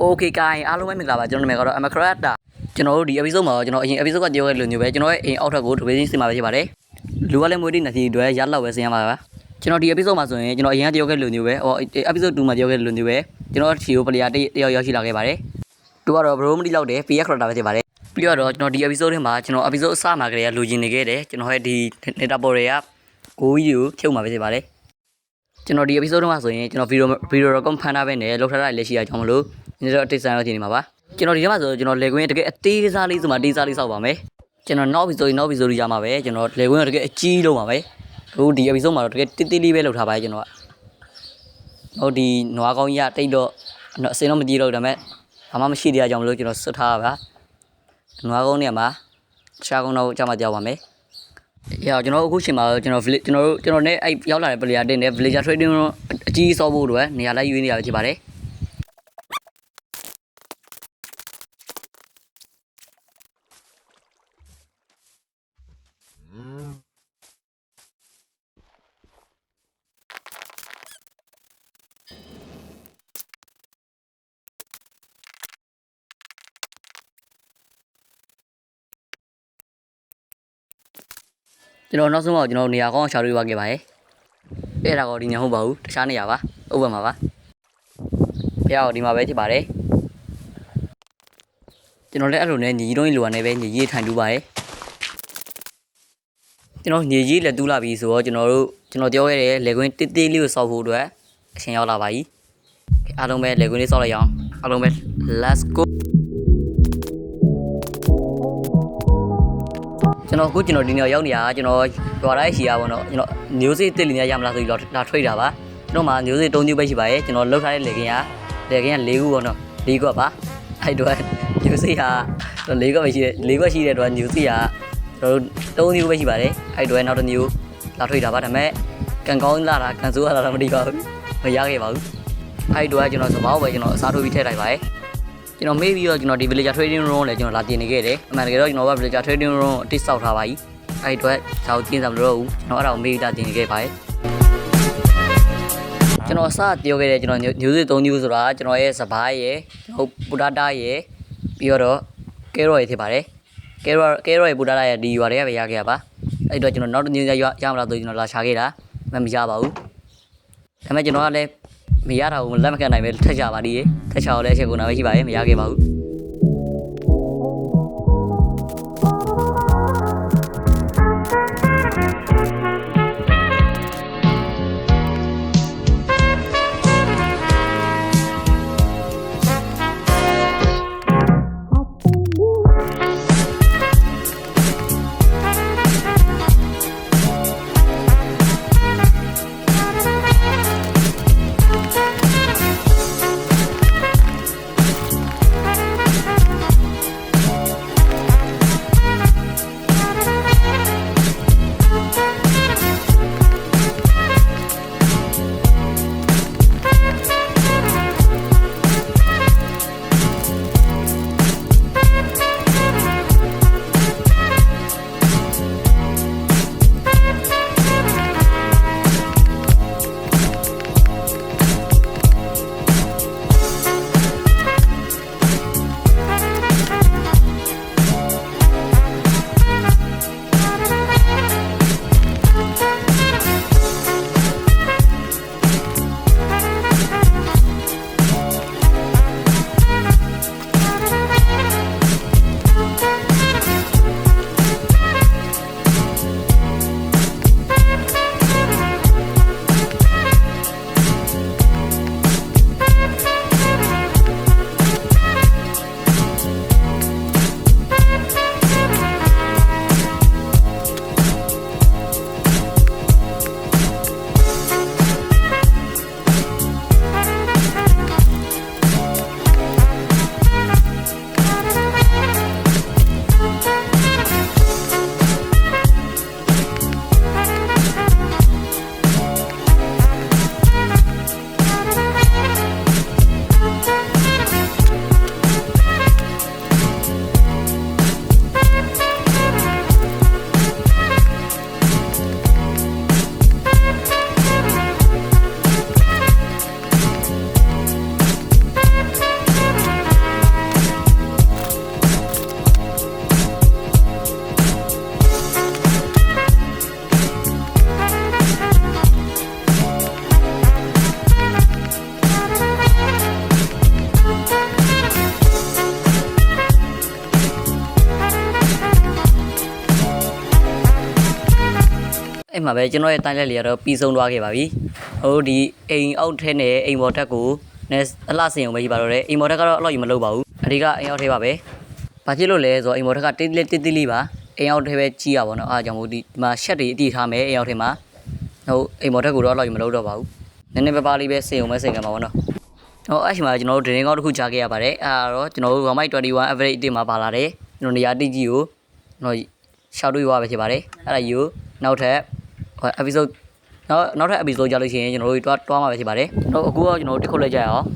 Okay ကိုင်းအားလုံးပဲမင်္ဂလာပါကျွန်တော်နာမည်ကတော့ Amacrata ကျွန်တော်တို့ဒီ episode မှာကျွန်တော်အရင် episode ကပြောခဲ့လို့မျိုးပဲကျွန်တော်ရဲ့အိမ်အောက်ထပ်ကိုတပည့်ချင်းစင်ပါပဲဖြစ်ပါတယ်လူကလည်းမွေးတိနှစ်စီအတွက်ရလောက်ပဲစင်ရမှာပါကျွန်တော်ဒီ episode မှာဆိုရင်ကျွန်တော်အရင်ကပြောခဲ့လို့မျိုးပဲဟော episode 2မှာပြောခဲ့လို့မျိုးပဲကျွန်တော်ချီကိုပလေယာတယောက်ရောက်ရှိလာခဲ့ပါတယ်သူကတော့ bro မတိလောက်တယ် PS character ပဲဖြစ်ပါတယ်ပြီးတော့ကျွန်တော်ဒီ episode ထဲမှာကျွန်တော် episode အစမှာကလေးကလူကျင်နေခဲ့တယ်ကျွန်တော်ရဲ့ဒီ data ball တွေကကိုကြီးကိုဖြုတ်မှာပဲဖြစ်ပါတယ်ကျွန်တော်ဒီ episode ထဲမှာဆိုရင်ကျွန်တော် video record ဖန်ထားပဲနဲ့လောက်ထားတာလည်းရှိရကြောင်းမလို့ဒီတော့အတိတ်ဆန်ရောက်နေမှာပါကျွန်တော်ဒီထဲမှာဆိုကျွန်တော်လေကွင်းတကယ်အသေးစားလေးဆိုမှတေးစားလေးစောက်ပါမယ်ကျွန်တော်နောက်ပြီးဆိုရမှာပဲကျွန်တော်လေကွင်းကတကယ်အကြီးလုံးပါပဲအခုဒီ episode မှာတော့တကယ်တိတိလေးပဲလောက်ထားပါရဲ့ကျွန်တော်ကဟိုဒီနွားကောင်းကြီးကတိတ်တော့အစင်တော့မကြည့်တော့ဒါပေမဲ့ဘာမှမရှိသေးရကြောင်းမလို့ကျွန်တော်စွတ်ထားပါနွားကောင်းနေမှာတခြားကောင်းတော့ကြာမှကြောက်ပါမယ်ကျွန်တော်အခုချိန်မှာကျွန်တော်နဲ့အဲ့ရောက်လာတဲ့ player တင်တဲ့ villager trading အကြီးစောဖို့အတွက်နေရာလိုက်ရွေးနေရဖြစ်ပါတယ်ကျွန်တော်နောက်ဆုံးတော့ကျွန်တော်နေရာကောင်းရှာတွေ့သွားခဲ့ပါတယ်အဲ့ဒါတော့ဒီညဟုတ်ပါဘူးတခြားနေရာပါဥပမာပါဖះတော့ဒီမှာပဲဖြစ်ပါတယ်ကျွန်တော်လည်းအဲ့လိုနဲ့ညီကြီးတုံးကြီးလိုရနေပဲညီကြီးထိုင်တူးပါတယ်ကျွန်တော်ညီကြီးလက်တူးလာပြီဆိုတော့ကျွန်တော်ပြောခဲ့တဲ့လေကွင်းတစ်သေးလေးကိုစောက်ဖို့အတွက်အရှင်ရောက်လာပါပြီအားလုံးပဲလေကွင်းလေးစောက်လိုက်အောင်အားလုံးပဲ let's go ကျွန်တော်ဒီနေရာရောက်နေတာကျွန်တော်ရွာတိုင်းရှိရပါတော့ကျွန်တော်မျိုးစေ့တစ်လီနေရမလားဆိုပြီးတော့လာထွေးတာပါကျွန်တော်မှာမျိုးစေ့3မျိုးပဲရှိပါရဲ့ကျွန်တော်လောက်ထားတဲ့လေကင်းက4ခုပေါ့နော်4ခုပါအဲ့တော့မျိုးစေ့ဟာ4ခုပဲရှိတယ်4ခုရှိတဲ့တော့မျိုးစေ့ကကျွန်တော်3မျိုးပဲရှိပါတယ်အဲ့တော့နောက်တစ်မျိုးလာထွေးတာပါဒါပေမဲ့ကန်ကောင်းလာတာကန်ဆိုးလာတာမသိပါဘူးမရခဲ့ပါဘူးအဲ့တော့ကျွန်တော်စပောက်ပဲကျွန်တော်အစားထိုးပြီးထည့်လိုက်ပါတယ်ကျွန်တော်မေးပြီးတော့ကျွန်တော်ဒီ villager trading room လည်းကျွန်တော်လာတင်နေခဲ့တယ်အမှန်တကယ်တော့ကျွန်တော်က villager trading room အတိတ်ဆောက်ထားပါ යි အဲ့အတွက်ခြောက်တင်းစားမလို့ဘူးကျွန်တော်အဲ့ဒါကိုမေးပြီးတာတင်နေခဲ့ပါတယ်ကျွန်တော်အစပြောခဲ့တဲ့ကျွန်တော်ညိုးစစ်3မျိုးဆိုတာကျွန်တော်ရဲ့စပားရဲ့ဟုတ်ပူတာတာရဲ့ပြီးတော့ကဲရော်ရဲ့ဖြစ်ပါတယ်ကဲရော်ရဲ့ပူတာတာရဲ့ဒီရွာတွေကပဲရခဲ့ရပါအဲ့အတွက်ကျွန်တော်နောက်တစ်မျိုးရမလားဆိုကျွန်တော်လာရှာခဲ့တာမရပါဘူးဒါပေမဲ့ကျွန်တော်ကလည်းမရတာကိုလက်မခံနိုင်ပဲထက်ချပါသေးတယ်ထက်ချအောင်လည်းအချက်ကိုနားပဲရှိပါရဲ့မရခဲ့ပါဘူး အဲ့မှာပဲကျွန်တော်ရဲ့တိုင်းလက်လေးကတော့ပြီးဆုံးသွားခဲ့ပါပြီဟိုဒီအိမ်အောက်ထဲနဲ့အိမ်ပေါ်ထက်ကိုနဲ့အလှဆင်အောင်ပဲကြီးပါတော့တယ်အိမ်ပေါ်ထက်ကတော့အဲ့လိုကြီးမလုပ်ပါဘူးအဓိကအိမ်အောက်ထဲပါပဲဘာဖြစ်လို့လဲဆိုတော့အိမ်ပေါ်ထက်ကတိတ်တိတ်လေးပါအိမ်အောက်ထဲပဲကြီးရပါတော့အားကြောင့်မို့ဒီမှာရှက်တွေအတိထားမယ်အိမ်အောက်ထဲမှာဟိုအိမ်ပေါ်ထက်ကိုတော့အဲ့လိုကြီးမလုပ်တော့ပါဘူးနည်းနည်းပါးပါးလေးပဲဆင်အောင်ပဲဆင်ကြမှာပေါ့နော်ဟိုအဲ့ဒီမှာကျွန်တော်တို့ဒရင်ကောင်းတစ်ခုကြားခဲ့ရပါတယ်အဲ့တော့ကျွန်တော်တို့ 1.21 average အတိမှာပါလာတယ်ကျွန်တော်နေရာတိကြီးကိုကျွန်တော်ရှောက်တွေ့ရပါဖြစ်ပါတယ်အဲ့ဒါကြီးကိုနောက်ထပ်episode နောက်ထပ် episode ကြလို့ရှိရင်ကျွန်တော်တို့တွားမှာပဲဖြစ်ပါတယ်ကျွန်တော်အခုတော့ကျွန်တော်တို့တစ်ခုလိုက်ကြရအောင်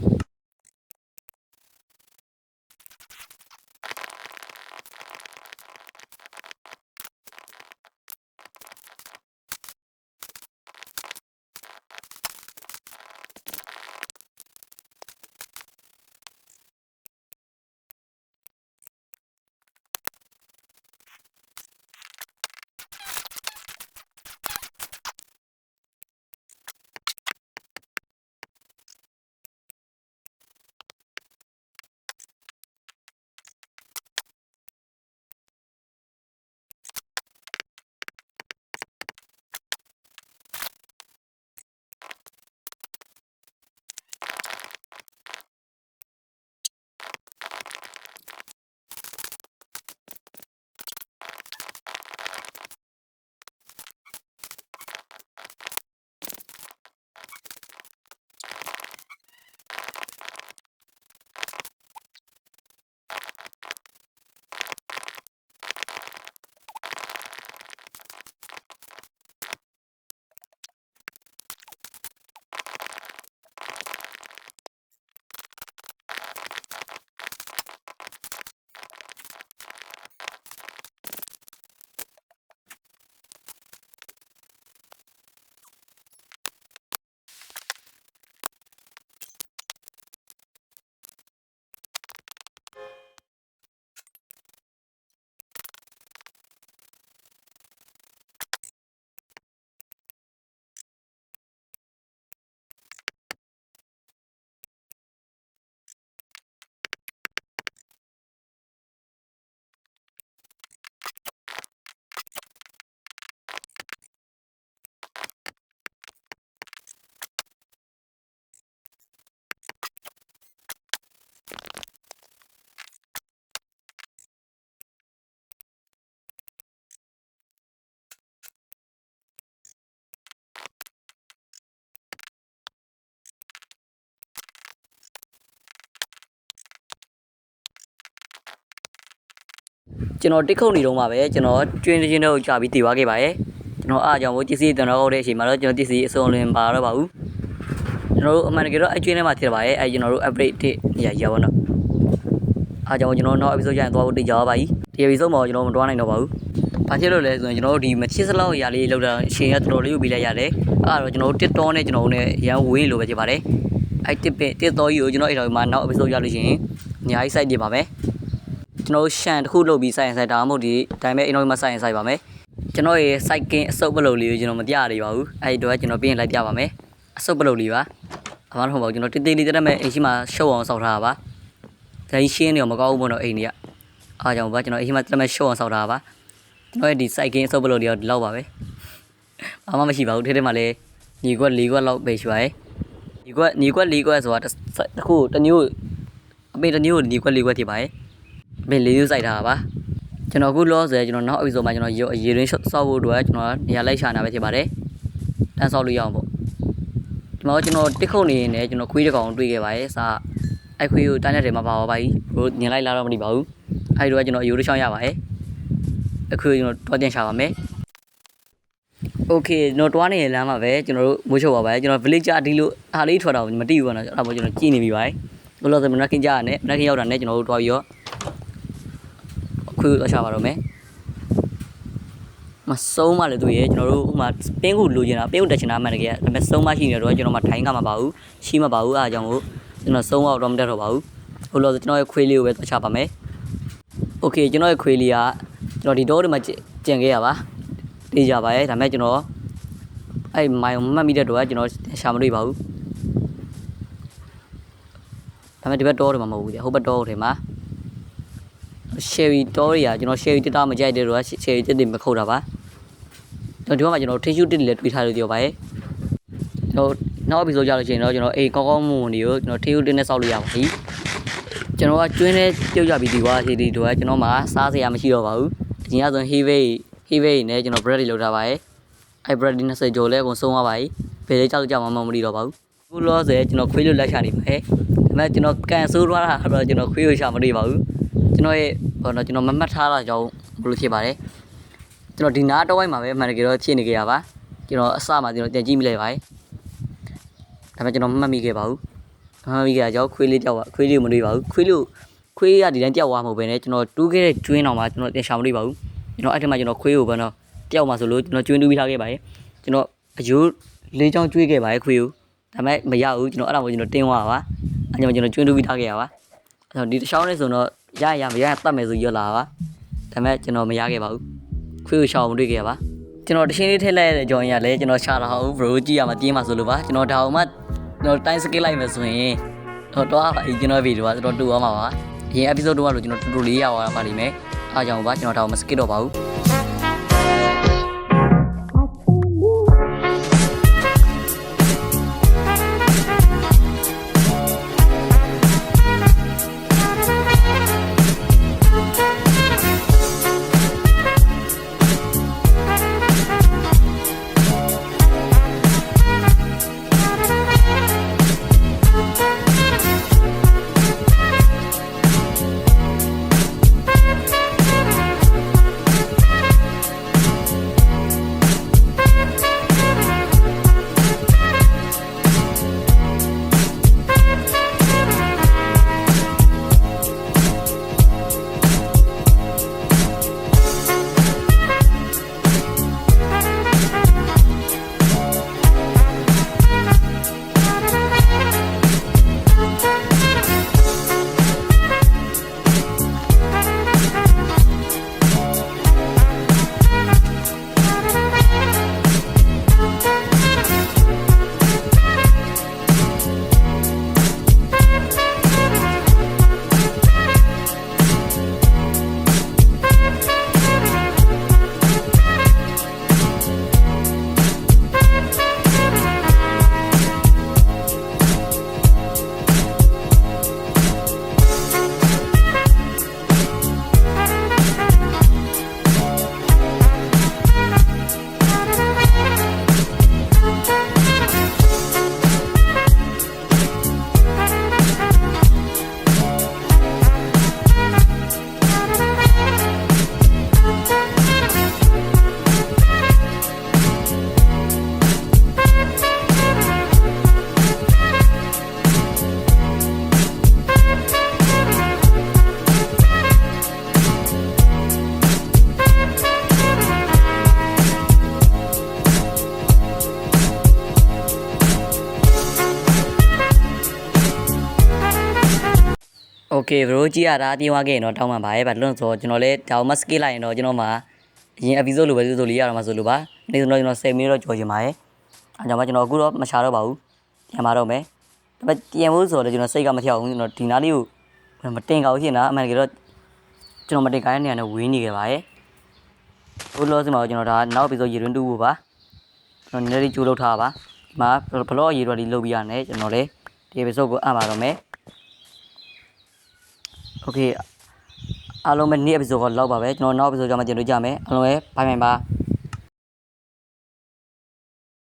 ကျွန်တော်တစ်ခုတ်နေတော့မှာပဲကျွန်တော်ကျွင်းချင်းတော့ကြာပြီးတည်သွားခဲ့ပါရဲ့ကျွန်တော်အားကြောင့်မို့တစ္စည်းတန်တော့တဲ့အချိန်မှာတော့ကျွန်တော်တစ္စည်းအစုံလင်ပါတော့ပါဘူးကျွန်တော်တို့အမှန်တကယ်တော့အကျွင်းထဲမှာထည့်ပါရဲ့အဲကျွန်တော်တို့ upgrade တစ်နေရာကြီးပါတော့အားကြောင့်ကျွန်တော်နောက် episode ကျရင်သွားဖို့တိတ်ကြပါပြီဒီ episode မှာကျွန်တော်မတွားနိုင်တော့ပါဘူးဘာဖြစ်လို့လဲဆိုရင်ကျွန်တော်တို့ဒီမချစ်စလောက်ရာလေးလောက်တာအချိန်ကတော်တော်လေးယူပြီးလိုက်ရတယ်အဲ့တော့ကျွန်တော်တို့တစ်တောနဲ့ကျွန်တော်တို့ ਨੇ ရန်ဝေးလိုပဲဖြစ်ပါတယ်အဲ့တစ်တော်ကြီးကိုကျွန်တော်အဲ့တော့မှာနောက် episode ရလို့ရှိရင်အများကြီး site ပြင်ပါမယ်ကျွန်တော်ရှန်တစ်ခုလုပ်ပြီးစိုက်ရင်စိုက်ဒါမှမဟုတ်ဒီဒါပေမဲ့အင်တော်မှာစိုက်ရင်စိုက်ပါမယ်ကျွန်တော်ရဲ့ site ကင်းအစုပ်ပလုပ်လေးကိုကျွန်တော်မပြရသေးပါဘူးအဲ့ဒီတော့ကျွန်တော်ပြင်လိုက်ပြပါမယ်အစုပ်ပလုပ်လေးပါအမှန်တော့မဟုတ်ပါဘူးကျွန်တော်တေးလေးတက်မဲ့အိမ်ရှိမှာရှုပ်အောင်စောက်ထားတာပါဒါကြီးရှင်းနေတော့မကောင်းဘူးပေါ့နော်အိမ်ကြီးကအားကြောင့်ပါကျွန်တော်အိမ်ရှိမှာတက်မဲ့ရှုပ်အောင်စောက်ထားတာပါကျွန်တော်ရဲ့ဒီ site ကင်းအစုပ်ပလုပ်လေးတော့ဒီလောက်ပါပဲဘာမှမရှိပါဘူးထဲထဲမှာလည်းညီကွက်၄ကွက်လောက်ပဲရှိပါရဲ့ညီကွက်၄ကွက်ဆိုတာတစ်ခုတမျိုးအမေတမျိုးညီကွက်၄ကွက်ဖြစ်ပါရဲ့အမေ၄မျိုးစိုက်ထားတာပါကျွန်တော်အခုလောဆိုကျွန်တော်နောက် episode မှာကျွန်တော်ရေရင်းစောက်ဖို့အတွက်ကျွန်တော်နေရာလိုက်ရှာနေတာပဲဖြစ်ပါတယ်တန်းစောက်လို့ရအောင်ပေါ့ဒီမှာကျွန်တော်တစ်ခုတ်နေနေကျွန်တော်ခွေးတစ်ကောင်တွေ့ခဲ့ပါရဲ့စအဲ့ခွေးကိုတိုင်းလက်ထဲမှာပါပါပြီဘို့ညင်လိုက်လာတော့မသိပါဘူးအဲ့ဒီတော့ကျွန်တော်အယူတစ်ချောင်းရပါရဲ့အခုကျွန်တော်တွားတင်ရှာပါမယ်โอเคကျွန်တော်တွားနေလမ်းမှာပဲကျွန်တော်တို့မိုးချုပ်ပါပဲကျွန်တော် villager ဒီလိုအားလေးထွက်တာမသိဘူးပေါ့နော်အဲ့ဒါပေါ့ကျွန်တော်ကြည့်နေပြီပါဘလို့ဆိုမနက်ခင်းကြရနဲ့မနက်ခင်းရောက်တာနဲ့ကျွန်တော်တို့တွားပြီးတော့ခွေးတော့ရှာပါတော့မယ်မဆုံးမလည်းသူရဲ့ကျွန်တော်တို့ဥမာပင်းခုလိုချင်တာပင်းခုတက်ချင်တာမှန်တကယ်ဒါပေမဲ့ဆုံးမရှိနေတော့ကျွန်တော်မှထိုင်းကမှာပါဘူးရှိမှာပါဘူးအားကြောင့်ကိုကျွန်တော်ဆုံးအောင်တော့မတက်တော့ပါဘူးဘလို့ဆိုကျွန်တော်ရဲ့ခွေးလေးကိုပဲသွားချပါမယ်โอเคကျွန်တော်ရဲ့ခွေးလေးကကျွန်တော်ဒီတော့ဒီမှာကြံခဲ့ရပါတေးကြပါရဲ့ဒါပေမဲ့ကျွန်တော်အဲ့မိုင်မှတ်မိတဲ့တော့ကျွန်တော်ရှာမတွေ့ပါဘူးဒါပေမဲ့ဒီဘက်တော့တွေမှာမဟုတ်ဘူးကြာဟိုဘက်တော့တွေမှာရှယ်ရီတော့တွေကကျွန်တော်ရှယ်ရီတက်တာမကြိုက်တဲ့တော့ရှယ်ရီတက်တယ်မခုတ်တာပါ ကျွန်တော်ဒီမှာကျွန်တော်ထင်းရှူးတစ်လည်းတွေးထားလို့ပြောပါရဲ့ကျွန်တော်နောက်ပြီးဆိုကြလို့ရှိရင်တော့ကျွန်တော်အိမ်ကောင်းကောင်းမွန်မွန်တွေကိုကျွန်တော်ထင်းရှူးတစ်နဲ့စောက်လို့ရပါပြီကျွန်တော်ကကျွင်းနဲ့ပြုတ်ကြပြီးဒီကွာစီဒီတို့ကကျွန်တော်မှစားစရာမရှိတော့ပါဘူးအရင်ကဆိုဟေးဝေးနဲ့ကျွန်တော် bread တွေလုပ်ထားပါရဲ့အဲ့ bread ဒီ20ကျော်လဲအကုန်ဆုံးသွားပါပြီဘယ်လေးကြောက်ကြမှမသိတော့ပါဘူးခုလောဆယ်ကျွန်တော်ခွေးလို့လက်ချနေပါရဲ့ဒါပေမဲ့ကျွန်တော်ကန်ဆိုးသွားတာတော့ကျွန်တော်ခွေးကိုရှာမတွေ့ပါဘူးကျွန်တော်ရဲ့ဟိုတော့ကျွန်တော်မမှတ်ထားတာကြောင့်ဘလို့ဖြစ်ပါတယ်ကျွန်တော်ဒီနားတော့ဝိုင်းမှာပဲအမှန်တကယ်တော့ဖြစ်နေကြရပါကျွန်တော်အစမှာကျွန်တော်ပြန်ကြည့်မိလိုက်ပါဒါပေမဲ့ကျွန်တော်မမှတ်မိခဲ့ပါဘူးမမှတ်မိခဲ့ကြောင့်ခွေးလေးကြောက်ပါခွေးလေးကိုမတွေ့ပါဘူးခွေးကဒီတိုင်းကြောက်သွားမှာပဲねကျွန်တော်တူးခဲ့တဲ့ကျွင်းတော်မှာကျွန်တော်တင်ရှာမတွေ့ပါဘူးကျွန်တော်အဲ့ထက်မှကျွန်တော်ခွေးကိုပဲတော့တယောက်မှဆိုလို့ကျွန်တော်ကျွင်းတူးပြီးထားခဲ့ပါတယ်ကျွန်တော်အယိုးလေးချောင်းကျွေးခဲ့ပါတယ်ခွေးကိုဒါပေမဲ့မရဘူးကျွန်တော်အဲ့ဒါကိုကျွန်တော်တင်းသွားပါအဲ့ကြောင့်ကျွန်တော်ကျွင်းတူးပြီးထားခဲ့ရပါအဲ့တော့ဒီတစ်ချောင်းနဲ့ဆိုတော့မရတတ်မယ်ဆိုရွက်လာပါဒါပေမဲ့ကျွန်တော်မရခဲ့ပါဘူးခွေးကိုရှောင်မတွေ့ခဲ့ရပါကျွန်တော်တရှင်းလေးထည့်လိုက်ရတဲ့ကြောင်းရလဲကျွန်တော်ရှာတာဟုတ် bro ကြည့်ရမှာတင်းမှာဆိုလို့ပါကျွန်တော်ဒါအောင်မှကျွန်တော်တိုင်းစကစ်လိုက်မယ်ဆိုရင်တော့ပါကျွန်တော်ဗီဒီယိုကတော်တော်တူအောင်ပါအရင် episode တော့လို့ကျွန်တော်တူတူလေးရပါလိမ့်မယ်အားကြောင့်ပါကျွန်တော်ဒါအောင်မစကစ်တော့ပါဘူးโอเค bro ကြည့်ရတာတင်းသွားခဲ့ရင်တော့တောင်းပန်ပါရဲ့ဗျလွန်ဆိုကျွန်တော်လည်းဒါအောင်မစကစ်လိုက်ရင်တော့ကျွန်တော်မှာအရင် episode လိုပဲဆိုလေးရတော့မှာဆိုလို့ပါနေ့ဆိုတော့ကျွန်တော်10မိနစ်တော့ကြော်ချင်ပါရဲ့အဲကြောင့်မှကျွန်တော်အခုတော့မချတော့ပါဘူးပြန်ပါတော့မယ်ဒါပေမဲ့ပြန်ဖို့ဆိုတော့ကျွန်တော်စိတ်ကမ跳ဘူးကျွန်တော်ဒီနားလေးကိုမတင်ကောက်ဖြစ်နေတာအမှန်တကယ်တော့ကျွန်တော်မတင်ခိုင်းတဲ့နေရာနဲ့ဝင်းနေခဲ့ပါရဲ့ဘိုးလို့စမှာကျွန်တော်ဒါနောက် episode ရေတွင်းတူဖို့ပါကျွန်တော်နည်းနည်းလေးကြိုးလောက်ထားပါဒီမှာဘလော့ရေတွက်လေးလုပ်ပြီးရတယ်ကျွန်တော်လည်းဒီ episode ကိုအပ်ပါတော့မယ်โอเคအားလုံးပဲနေ့ episode ကိုလောက်ပါပဲကျွန်တော်နောက် episode ကြမှာတင်တွေ့ကြမယ်အားလုံးပဲဘိုင်ဘိုင်ပါ